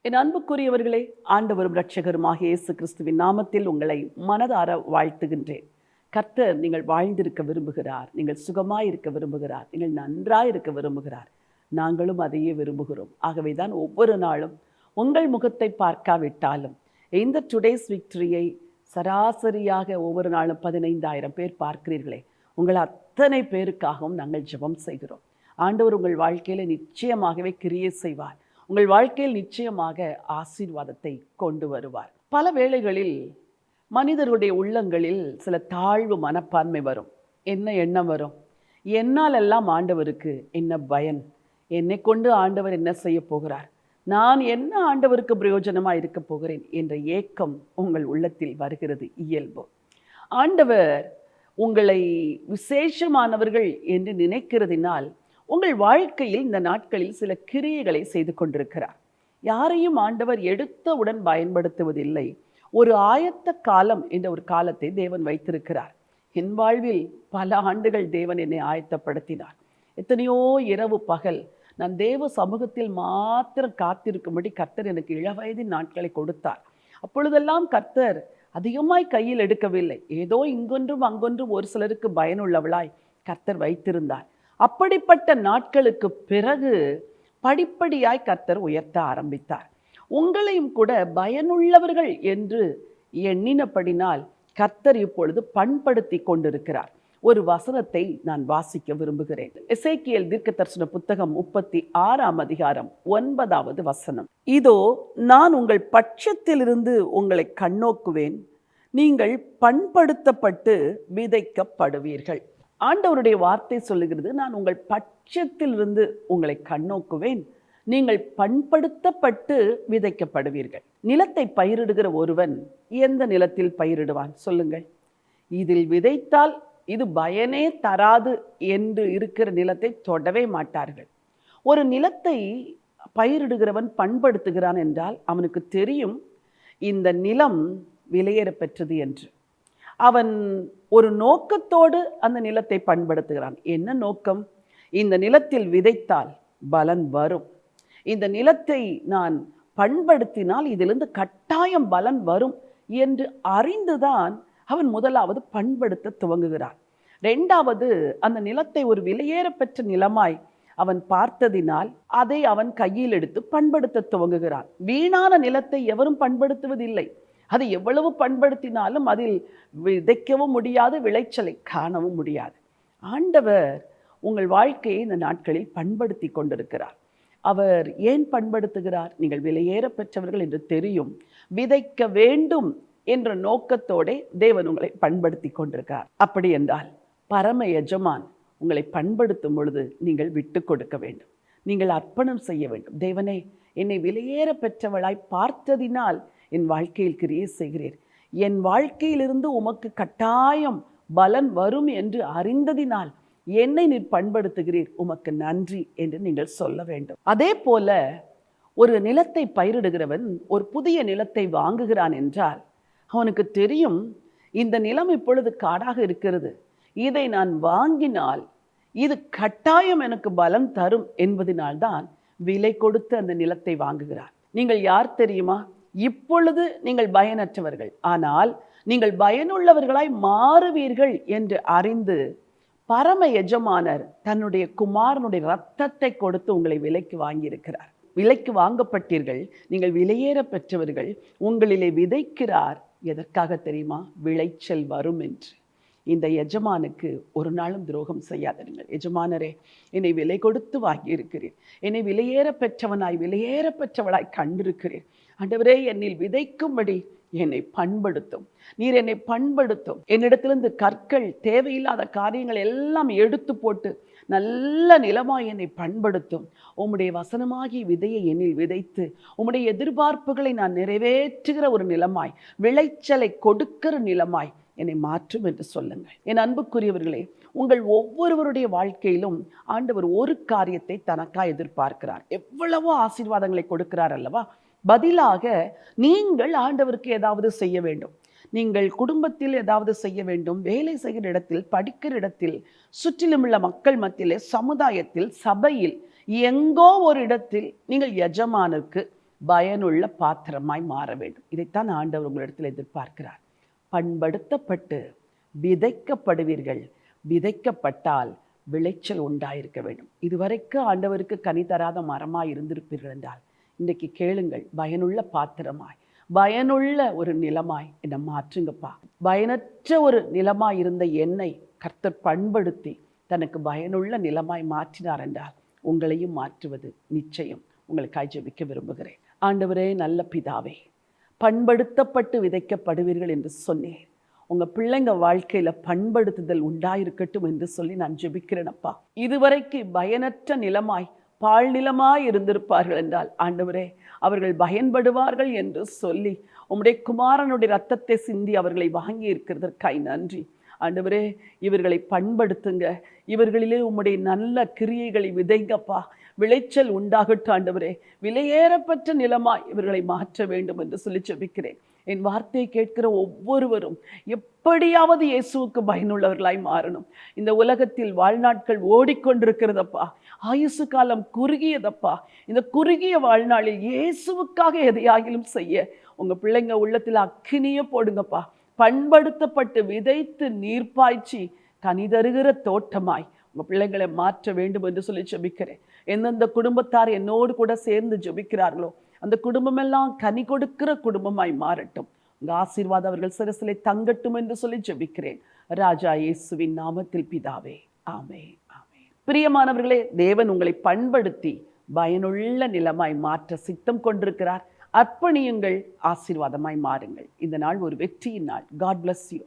என் அன்புக்குரியவர்களே, ஆண்டவரும் இரட்சகருமாகிய இயேசு கிறிஸ்துவின் நாமத்தில் உங்களை மனதார வாழ்த்துகின்றேன். கர்த்தர் நீங்கள் வாழ்ந்திருக்க விரும்புகிறார், நீங்கள் சுகமாயிருக்க விரும்புகிறார், நீங்கள் நன்றாயிருக்க விரும்புகிறார். நாங்களும் அதையே விரும்புகிறோம். ஆகவே தான் ஒவ்வொரு நாளும் உங்கள் முகத்தை பார்க்காவிட்டாலும் இந்த டுடேஸ் விக்டரியை சராசரியாக ஒவ்வொரு நாளும் 15,000 பேர் பார்க்கிறீர்களே, உங்கள் அத்தனை பேருக்காகவும் நாங்கள் ஜெபம் செய்கிறோம். ஆண்டவர் உங்கள் வாழ்க்கையில் நிச்சயமாகவே கிரியை செய்வார். உங்கள் வாழ்க்கையில் நிச்சயமாக ஆசீர்வாதத்தை கொண்டு வருவார். பல வேளைகளில் மனிதர்களுடைய உள்ளங்களில் சில தாழ்வு மனப்பான்மை வரும். என்ன எண்ணம் வரும்? என்னால் எல்லாம் ஆண்டவருக்கு என்ன பயன்? என்னை கொண்டு ஆண்டவர் என்ன செய்ய போகிறார்? நான் என்ன ஆண்டவருக்கு பிரயோஜனமாக இருக்க போகிறேன் என்ற ஏக்கம் உங்கள் உள்ளத்தில் வருகிறது இயல்பு. ஆண்டவர் உங்களை விசேஷமானவர்கள் என்று நினைக்கிறதினால் உங்கள் வாழ்க்கையில் இந்த நாட்களில் சில கிரியைகளை செய்து கொண்டிருக்கிறார். யாரையும் ஆண்டவர் எடுத்தவுடன் பயன்படுத்துவதில்லை. ஒரு ஆயத்த காலம் என்ற ஒரு காலத்தை தேவன் வைத்திருக்கிறார். என் வாழ்வில் பல ஆண்டுகள் தேவன் என்னை ஆயத்தப்படுத்தினார். எத்தனையோ இரவு பகல் நான் தேவ சமூகத்தில் மாத்திரம் காத்திருக்கும்படி கர்த்தர் எனக்கு இளவயதின் நாட்களை கொடுத்தார். அப்பொழுதெல்லாம் கர்த்தர் அதிகமாய் கையில் எடுக்கவில்லை. ஏதோ இங்கொன்றும் அங்கொன்றும் ஒரு சிலருக்கு பயனுள்ளவளாய் கர்த்தர் வைத்திருந்தார். அப்படிப்பட்ட நாட்களுக்கு பிறகு படிப்படியாய் கர்த்தர் உயர்த்த ஆரம்பித்தார். உங்களையும் கூட பயனுள்ளவர்கள் என்று எண்ணினபடினால் கர்த்தர் இப்பொழுது பண்படுத்தி கொண்டிருக்கிறார். ஒரு வசனத்தை நான் வாசிக்க விரும்புகிறேன். எசேக்கியேல் தீர்க்கதரிசன புத்தகம் 36ஆம் அதிகாரம் 9வது வசனம். இதோ நான் உங்கள் பட்சத்திலிருந்து உங்களை கண்ணோக்குவேன், நீங்கள் பண்படுத்தப்பட்டு விதைக்கப்படுவீர்கள். ஆண்டவருடைய வார்த்தை சொல்லுகிறது, நான் உங்கள் பட்சத்திலிருந்து உங்களை கண்ணோக்குவேன், நீங்கள் பண்படுத்தப்பட்டு விதைக்கப்படுவீர்கள். நிலத்தை பயிரிடுகிற ஒருவன் எந்த நிலத்தில் பயிரிடுவான் சொல்லுங்கள்? இதில் விதைத்தால் இது பயனே தராது என்று இருக்கிற நிலத்தை தொடவே மாட்டார்கள். ஒரு நிலத்தை பயிரிடுகிறவன் பண்படுத்துகிறான் என்றால் அவனுக்கு தெரியும் இந்த நிலம் விலையேற பெற்றது என்று. அவன் ஒரு நோக்கத்தோடு அந்த நிலத்தை பண்படுத்துகிறான். என்ன நோக்கம்? இந்த நிலத்தில் விதைத்தால் பலன் வரும், இந்த நிலத்தை நான் பண்படுத்தினால் இதிலிருந்து கட்டாயம் பலன் வரும் என்று அறிந்துதான் அவன் முதலாவது பண்படுத்த துவங்குகிறான். இரண்டாவது, அந்த நிலத்தை ஒரு விலையேற பெற்ற நிலமாய் அவன் பார்த்ததினால் அதை அவன் கையில் எடுத்து பண்படுத்த துவங்குகிறான். வீணான நிலத்தை எவரும் பண்படுத்துவதில்லை. அது எவ்வளவு பண்படுத்தினாலும் அதில் விதைக்கவும் முடியாது, விளைச்சலை காணவும் முடியாது. ஆண்டவர் உங்கள் வாழ்க்கையை இந்த நாட்களில் பண்படுத்தி கொண்டிருக்கிறார். அவர் ஏன் பண்படுத்துகிறார்? நீங்கள் விலையேற பெற்றவர்கள் என்று தெரியும், விதைக்க வேண்டும் என்ற நோக்கத்தோட தேவன் உங்களை பண்படுத்தி கொண்டிருக்கிறார். அப்படி என்றால் பரம எஜமான் உங்களை பண்படுத்தும் பொழுது நீங்கள் விட்டு கொடுக்க வேண்டும், நீங்கள் அர்ப்பணம் செய்ய வேண்டும். தேவனே, என்னை விலையேற பெற்றவளாய் பார்த்ததினால் என் வாழ்க்கையில் கிரியை செய்கிறீர், என் வாழ்க்கையிலிருந்து உமக்கு கட்டாயம் பலன் வரும் என்று அறிந்ததினால் என்னை நீர் பண்படுத்துகிறீர், உமக்கு நன்றி என்று நீங்கள் சொல்ல வேண்டும். அதே போல ஒரு நிலத்தை பயிரிடுகிறவன் ஒரு புதிய நிலத்தை வாங்குகிறான் என்றால் அவனுக்கு தெரியும் இந்த நிலம் இப்பொழுது காடாக இருக்கிறது, இதை நான் வாங்கினால் இது கட்டாயம் எனக்கு பலம் தரும் என்பதனால்தான் விலை கொடுத்து அந்த நிலத்தை வாங்குகிறார். நீங்கள் யார் தெரியுமா? இப்பொழுது நீங்கள் பயனற்றவர்கள், ஆனால் நீங்கள் பயனுள்ளவர்களாய் மாறுவீர்கள் என்று அறிந்து பரம எஜமானர் தன்னுடைய குமாரனுடைய இரத்தத்தை கொடுத்து உங்களை விலைக்கு வாங்கியிருக்கிறார். விலைக்கு வாங்கப்பட்டீர்கள், நீங்கள் விலையேற பெற்றவர்கள். உங்களிலே விதைக்கிறார். எதற்காக தெரியுமா? விளைச்சல் வரும் என்று. இந்த எஜமானுக்கு ஒரு நாளும் துரோகம் செய்யாதீர்கள். எஜமானரே, என்னை விலை கொடுத்து வாங்கியிருக்கிறீர், என்னை விலையேற பெற்றவனாய் விலையேற பெற்றவளாய் கண்டிருக்கிறீர். ஆண்டவரே, என்னில் விதைக்கும்படி என்னை பண்படுத்தும், நீர் என்னை பண்படுத்தும். என்னிடத்திலிருந்து கற்கள், தேவையில்லாத காரியங்கள் எல்லாம் எடுத்து போட்டு நல்ல நிலமாய் என்னை பண்படுத்தும். உம்முடைய வசனமாகி விதையை என்னில் விதைத்து உம்முடைய எதிர்பார்ப்புகளை நான் நிறைவேற்றுகிற ஒரு நிலமாய், விளைச்சலை கொடுக்கிற நிலமாய் என்னை மாற்றும் என்று சொல்லுங்கள். என் அன்புக்குரியவர்களே, உங்கள் ஒவ்வொருவருடைய வாழ்க்கையிலும் ஆண்டவர் ஒரு காரியத்தை தனக்காக எதிர்பார்க்கிறார். எவ்வளவோ ஆசீர்வாதங்களை கொடுக்கிறார் அல்லவா? பதிலாக நீங்கள் ஆண்டவருக்கு ஏதாவது செய்ய வேண்டும். நீங்கள் குடும்பத்தில் ஏதாவது செய்ய வேண்டும், வேலை செய்கிற இடத்தில், படிக்கிற இடத்தில், சுற்றிலும் உள்ள மக்கள் மத்தியிலே, சமுதாயத்தில், சபையில், எங்கோ ஒரு இடத்தில் நீங்கள் எஜமானுக்கு பயனுள்ள பாத்திரமாய் மாற வேண்டும். இதைத்தான் ஆண்டவர் உங்களிடத்தில் எதிர்பார்க்கிறார். பண்படுத்தப்பட்டு விதைக்கப்படுவீர்கள். விதைக்கப்பட்டால் விளைச்சல் உண்டாயிருக்க வேண்டும். இதுவரைக்கும் ஆண்டவருக்கு கனி தராத மரமாய் இருந்திருப்பீர்கள் என்றால் இன்றைக்கு கேளுங்கள், பயனுள்ள பாத்திரமாய், பயனுள்ள ஒரு நிலமாய் என்னை மாற்றுங்கப்பா. பயனற்ற ஒரு நிலமாய் இருந்த என்னை கர்த்தர் பண்படுத்தி தனக்கு பயனுள்ள நிலமாய் மாற்றினார் என்றால் உங்களையும் மாற்றுவது நிச்சயம். உங்களுக்காய் ஜெபிக்க விரும்புகிறேன். ஆண்டவரே, நல்ல பிதாவே, பண்படுத்தப்பட்டு விதைக்கப்படுவீர்கள் என்று சொன்னேன். உங்கள் பிள்ளைங்க வாழ்க்கையில் பண்படுத்துதல் உண்டாயிருக்கட்டும் என்று சொல்லி நான் ஜெபிக்கிறேனப்பா. இதுவரைக்கு பயனற்ற நிலமாய், பால் நிலமாய் இருந்திருப்பார்கள் என்றால் ஆண்டவரே, அவர்கள் பயன்படுவார்கள் என்று சொல்லி உம்முடைய குமாரனுடைய இரத்தத்தை சிந்தி அவர்களை வாங்கி இருக்கிறதற்காய் நன்றி. ஆண்டவரே, இவர்களை பண்படுத்துங்க. இவர்களிலே உம்முடைய நல்ல கிரியைகளை விதைங்கப்பா. விளைச்சல் உண்டாகட்டும் ஆண்டவரே. விலையேறப்பட்ட நிலமாய் இவர்களை மாற்ற வேண்டும் என்று சொல்லி ஜெபிக்கிறேன். என் வார்த்தையை கேட்கிற ஒவ்வொருவரும் எப்படியாவது இயேசுவுக்கு பயனுள்ளவர்களாய் மாறணும். இந்த உலகத்தில் வாழ்நாட்கள் ஓடிக்கொண்டிருக்கிறதப்பா. ஆயுசு காலம் குறுகியதப்பா. இந்த குறுகிய வாழ்நாளில் இயேசுவுக்காக எதையாகிலும் செய்ய உங்கள் பிள்ளைங்க உள்ளத்தில் அக்கினியை போடுங்கப்பா. பண்படுத்தப்பட்டு விதைத்து நீர்ப்பாய்ச்சி கனி தருகிற தோட்டமாய் உங்கள் பிள்ளைங்களை மாற்ற வேண்டும் என்று சொல்லி ஜெபிக்கிறேன். எந்தெந்த குடும்பத்தார் என்னோடு கூட சேர்ந்து ஜெபிக்கிறார்களோ அந்த குடும்பமெல்லாம் கனி கொடுக்கிற குடும்பமாய் மாறட்டும். உங்கள் ஆசீர்வாதம் அவர்கள் சிரசிலே தங்கட்டும் என்று சொல்லி ஜெபிக்கிறேன். ராஜா இயேசுவின் நாமத்தில் பிதாவே, ஆமென், ஆமென். பிரியமானவர்களே, தேவன் உங்களை பண்படுத்தி பயனுள்ள நிலமாய் மாற்ற சித்தம் கொண்டிருக்கிறார். அர்ப்பணியுங்கள், ஆசீர்வாதமாய் மாறுங்கள். இந்த நாள் ஒரு வெற்றியின் நாள். God bless you.